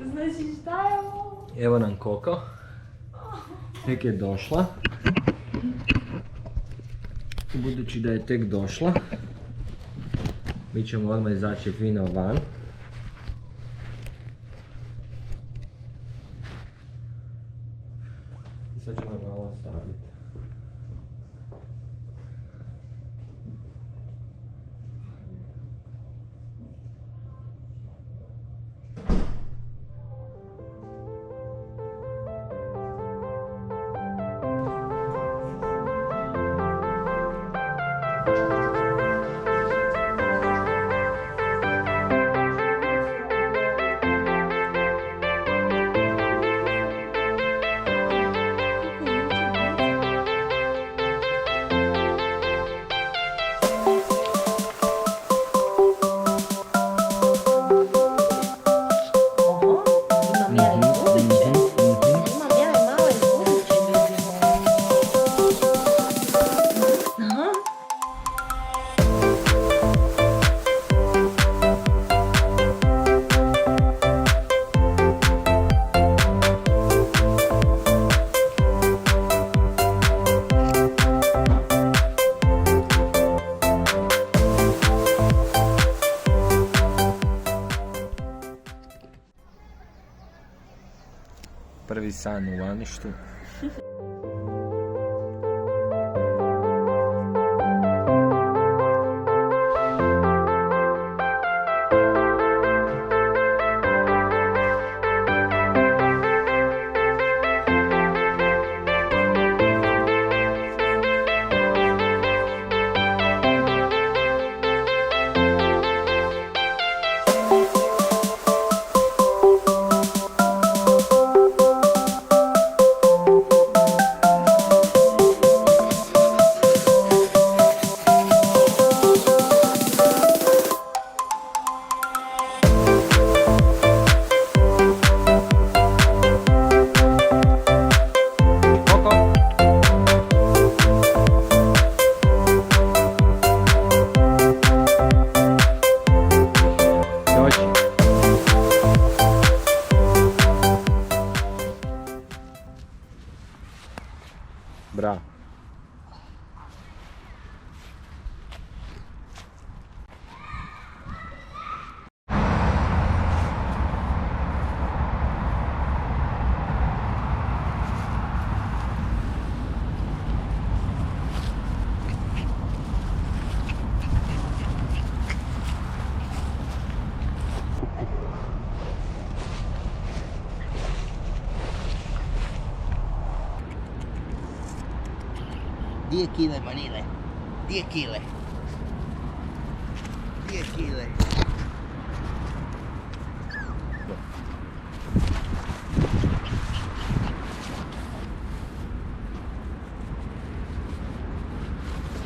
Znači šta je ovo? Evo nam Koko. Tek je došla. Budući da je tek došla, mi ćemo odmah izaći fino van. I sad ćemo malo staviti. Prvi san u vaništu. Bravo. Di je kile, Manile? Di je kile? Di je kile?